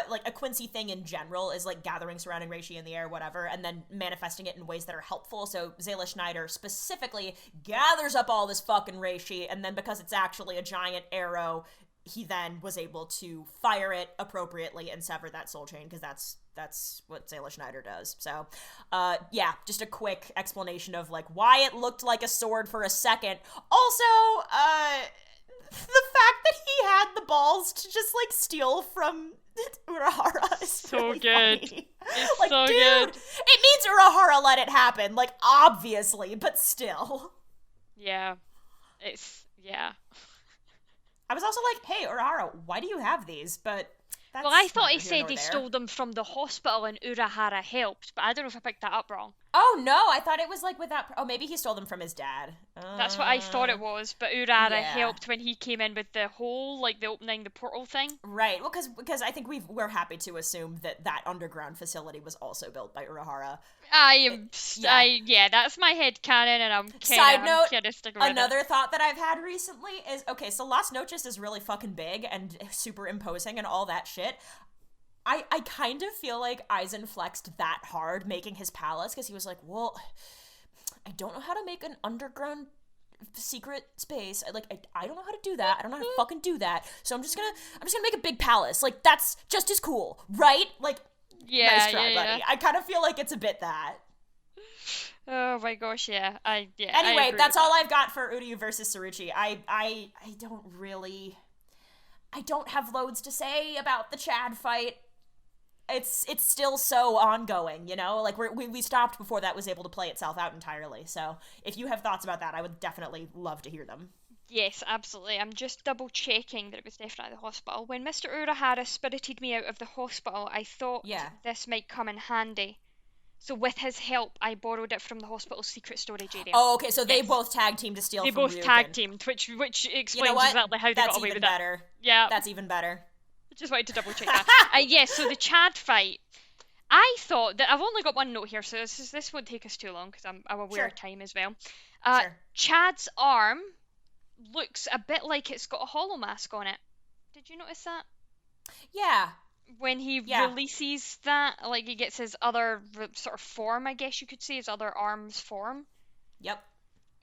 like a Quincy thing in general is like gathering surrounding reishi in the air, whatever, and then manifesting it in ways that are helpful. So Zayla Schneider specifically gathers up all this fucking reishi, and then because it's actually a giant arrow, he then was able to fire it appropriately and sever that soul chain, because that's what Zayla Schneider does. So, just a quick explanation of like why it looked like a sword for a second. Also, the fact that he had the balls to just like steal from Urahara is so really good. Funny. It's like, so dude, good. It means Urahara let it happen, like, obviously, but still. Yeah. I was also like, hey, Urahara, why do you have these? But that's I thought he neither here said nor he there. stole them from the hospital and Urahara helped, but I don't know if I picked that up wrong. Oh, no, I thought it was like with that... Oh, maybe he stole them from his dad. That's what I thought it was, but Urahara helped when he came in with the whole, like, the opening the portal thing. Right, well, because I think we're happy to assume that underground facility was also built by Urahara. That's my headcanon, and I'm Side note, sticking with another thought that I've had recently is, okay, so Las Noches is really fucking big and super imposing and all that shit. I kind of feel like Aizen flexed that hard making his palace, because he was like, well, I don't know how to make an underground secret space. I don't know how to do that. I don't know how to fucking do that. So I'm just gonna make a big palace. Like, that's just as cool, right? Like, nice try, buddy. I kind of feel like it's a bit that. Oh my gosh, yeah. Anyway, agree that's with all that. I've got for Uryu versus Saruchi. I don't really, I don't have loads to say about the Chad fight. It's still so ongoing, you know? Like, we stopped before that was able to play itself out entirely. So if you have thoughts about that, I would definitely love to hear them. Yes, absolutely. I'm just double checking that it was definitely the hospital. When Mr. Urahara spirited me out of the hospital, I thought Yeah. this might come in handy. So with his help, I borrowed it from the hospital's secret storage area. Oh, okay, so they Yes. both tag team to steal They from both tag Ryukin. teamed, which You know explains what? exactly how they That's got away even with it. better. Yeah. That's even better. Just wanted to double check that. Yes, so the Chad fight. I thought that I've only got one note here, so this won't take us too long because I'm aware of time as well. Sure. Chad's arm looks a bit like it's got a hollow mask on it. Did you notice that? Yeah. When he releases that, like he gets his other sort of form, I guess you could say, his other arm's form. Yep.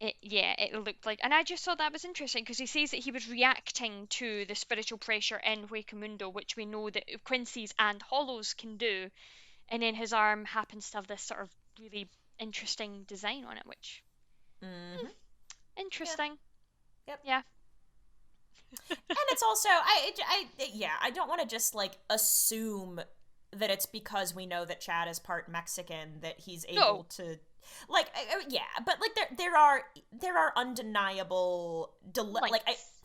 It looked like, and I just thought that was interesting because he says that he was reacting to the spiritual pressure in Huecamundo, which we know that Quincy's and Hollows can do, and then his arm happens to have this sort of really interesting design on it, which interesting. Yep. Yeah. And it's also I don't want to just like assume that it's because we know that Chad is part Mexican that he's able to like but like there are undeniable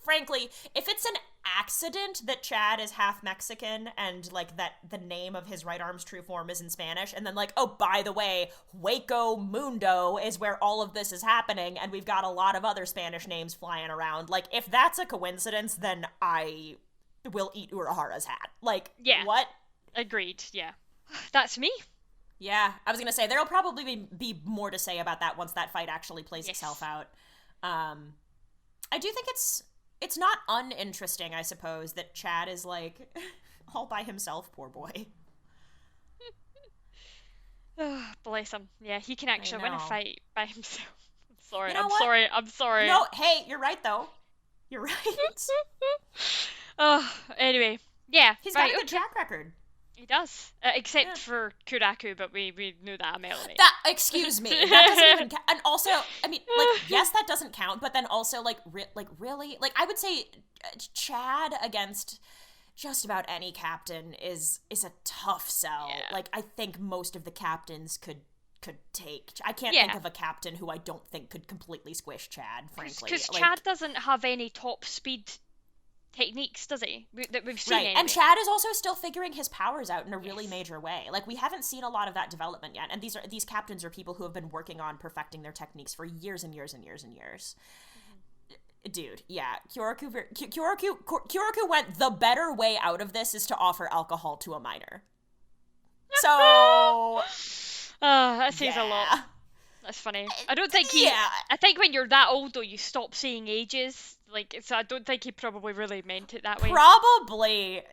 frankly, if it's an accident that Chad is half Mexican and like that the name of his right arm's true form is in Spanish, and then like, oh, by the way, Hueco Mundo is where all of this is happening, and we've got a lot of other Spanish names flying around. Like, if that's a coincidence, then I will eat Urahara's hat. Like, what? Agreed, yeah. That's me. Yeah, I was gonna say, there'll probably be more to say about that once that fight actually plays itself out. I do think it's not uninteresting, I suppose, that Chad is, like, all by himself, poor boy. Oh, bless him. Yeah, he can actually win a fight by himself. I'm sorry. No, hey, you're right, though. You're right. Anyway. Yeah. He's got a good track record. He does. Except for Kuraku, but we knew that a mile away. Excuse me. That doesn't even count. And also, I mean, like, yes, that doesn't count, but then also, like, really? Like, I would say Chad against just about any captain is a tough sell. Yeah. Like, I think most of the captains could take. I can't think of a captain who I don't think could completely squish Chad, frankly. Because Chad doesn't have any top speed techniques, does he? That we've seen anyway. And Chad is also still figuring his powers out in a really major way. Like, we haven't seen a lot of that development yet, and these captains are people who have been working on perfecting their techniques for years and years and years and years. Dude, yeah, Kyoraku went, the better way out of this is to offer alcohol to a minor. So that says a lot. That's funny. I don't think I think when you're that old, though, you stop saying ages. Like, so I don't think he probably really meant it that way. Probably.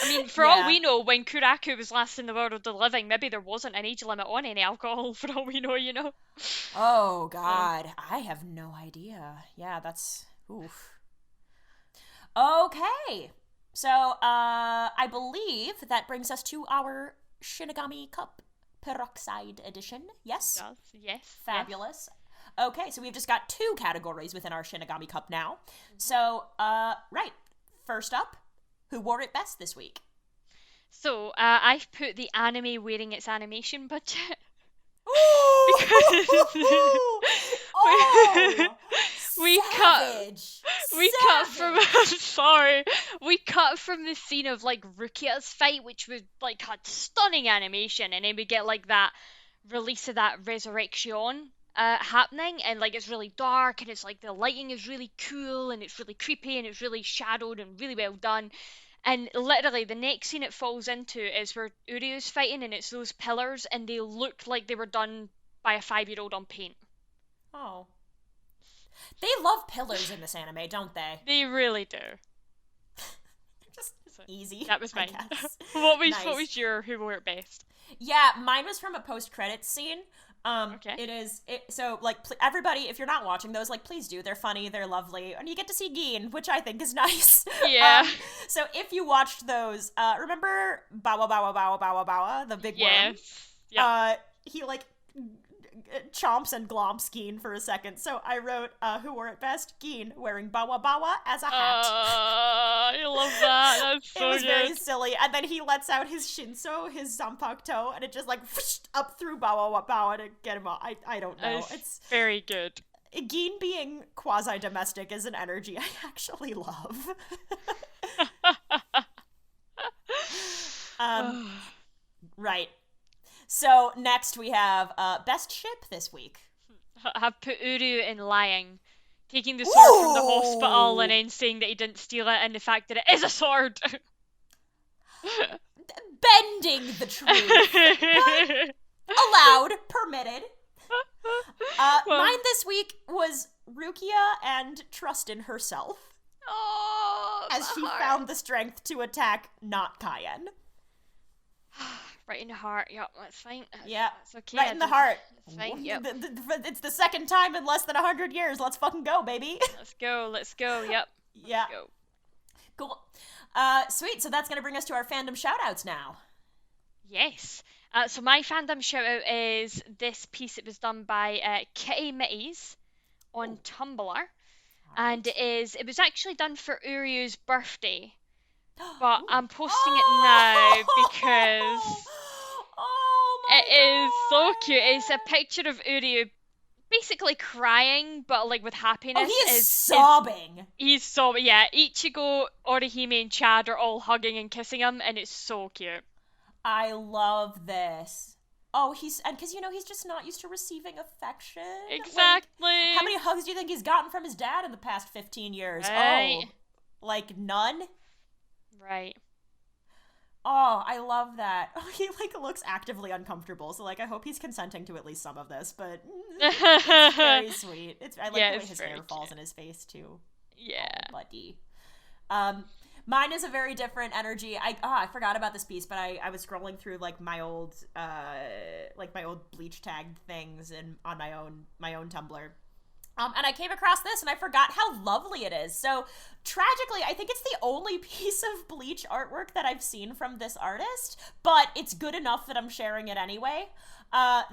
I mean, for all we know, when Kuraku was last in the world of the living, maybe there wasn't an age limit on any alcohol, for all we know, you know? Oh, God. I have no idea. Yeah, that's... oof. Okay. So, I believe that brings us to our Shinigami Cup Peroxide Edition. Yes? It does, yes. Fabulous. Yes. Okay, so we've just got 2 categories within our Shinigami Cup now. So, right. First up, who wore it best this week? So, I've put the anime wearing its animation budget. We cut from the scene of like Rukia's fight, which was like had stunning animation, and then we get like that release of that Resurrection happening, and like it's really dark, and it's like the lighting is really cool, and it's really creepy, and it's really shadowed and really well done. And literally, the next scene it falls into is where Uryu's fighting, and it's those pillars, and they look like they were done by a 5-year-old on paint. Oh. They love pillars in this anime, don't they? They really do. Just easy. That was mine. What was your who wore it best? Yeah, mine was from a post-credits scene. Okay. So, like, everybody, if you're not watching those, like, please do. They're funny, they're lovely, and you get to see Gin, which I think is nice. Yeah. So if you watched those, remember Bawa Bawa Bawa Bawa Bawa, the big worm? Yeah. He, like, chomps and glomps Geen for a second. So I wrote, who wore it best? Geen, wearing bawa bawa as a hat. I love that. That's so good. It was very silly. And then he lets out his shinso, his zanpakuto, and it just like whoosh, up through bawa bawa to get him off. I don't know. It's very good. Geen being quasi-domestic is an energy I actually love. Right. So next we have best ship this week. I have put Uru in lying, taking the sword from the hospital and then saying that he didn't steal it, and the fact that it is a sword. Bending the truth. Allowed, permitted. Mine this week was Rukia and trust in herself. Oh, as she found the strength to attack not Kaien. Right in the heart. Yeah, that's fine. That's okay. Right in the heart. It's fine. Yep. It's the second time in less than 100 years. Let's fucking go, baby. Let's go. Yep. Yeah. Let's go. Cool. Sweet. So that's gonna bring us to our fandom shoutouts now. Yes. So my fandom shoutout is this piece that was done by Kittiemitties on Tumblr, and it was actually done for Uryu's birthday. But I'm posting it now because it is so cute. It's a picture of Uryu basically crying, but like with happiness. Oh, he is sobbing. He's sobbing, yeah. Ichigo, Orihime, and Chad are all hugging and kissing him, and it's so cute. I love this. Oh, because he's just not used to receiving affection. Exactly. Like, how many hugs do you think he's gotten from his dad in the past 15 years? Right. Oh, like none? Right. Oh, I love that. Oh, he looks actively uncomfortable, so I hope he's consenting to at least some of this, but it's very sweet. I like the way his hair falls in his face too. Yeah. Oh, buddy. Mine is a very different energy. I forgot about this piece, but I was scrolling through my old Bleach tagged things on my own Tumblr. And I came across this, and I forgot how lovely it is. So, tragically, I think it's the only piece of Bleach artwork that I've seen from this artist, but it's good enough that I'm sharing it anyway.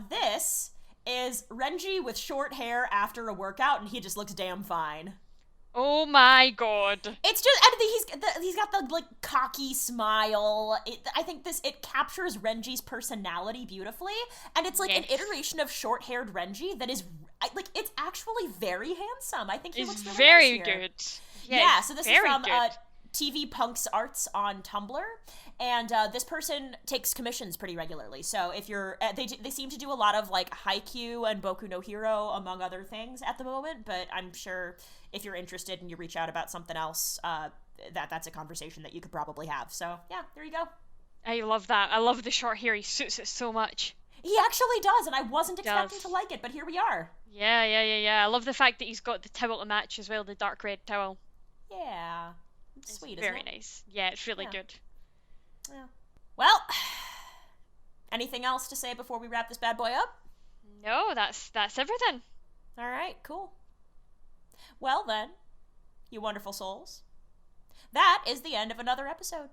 This is Renji with short hair after a workout, and he just looks damn fine. Oh my god. It's just, and he's got the, cocky smile. I think it captures Renji's personality beautifully, and it's, an iteration of short-haired Renji that is, it's actually very handsome. I think he looks really very nice here. good. Yeah, so this is from tvpunkzarts on Tumblr, and this person takes commissions pretty regularly. So if you're, they seem to do a lot of, Haikyuu and Boku no Hero, among other things, at the moment, but I'm sure if you're interested and you reach out about something else, that's a conversation that you could probably have. So, yeah, there you go. I love that. I love the short hair. He suits it so much. He actually does, and I wasn't expecting to like it, but here we are. Yeah. I love the fact that he's got the towel to match as well, the dark red towel. Yeah. It's sweet, very isn't it? Nice. Yeah, it's really good. Yeah. Well, anything else to say before we wrap this bad boy up? No, that's everything. All right, cool. Well then, you wonderful souls, that is the end of another episode.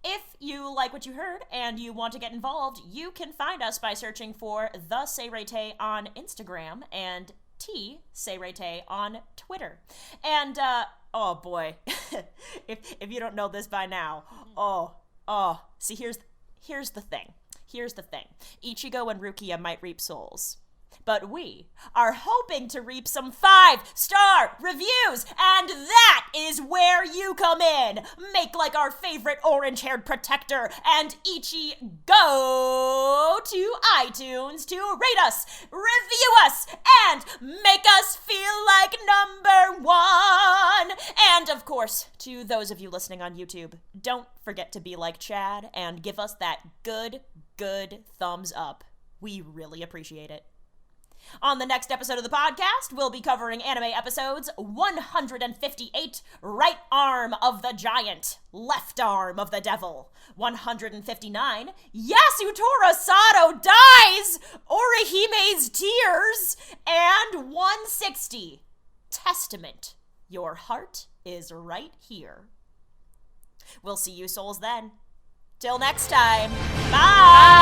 If you like what you heard and you want to get involved, you can find us by searching for the Seireitei on Instagram and Seireitei on Twitter. And, oh boy, if you don't know this by now, see, here's the thing. Ichigo and Rukia might reap souls, but we are hoping to reap some 5-star reviews, and that is where you come in. Make like our favorite orange-haired protector, and go to iTunes to rate us, review us, and make us feel like #1. And of course, to those of you listening on YouTube, don't forget to be like Chad and give us that good thumbs up. We really appreciate it. On the next episode of the podcast, we'll be covering anime episodes 158, Right Arm of the Giant, Left Arm of the Devil, 159, Yasutora Sato Dies, Orihime's Tears, and 160, Testament, Your Heart is Right Here. We'll see you souls then. Till next time, bye!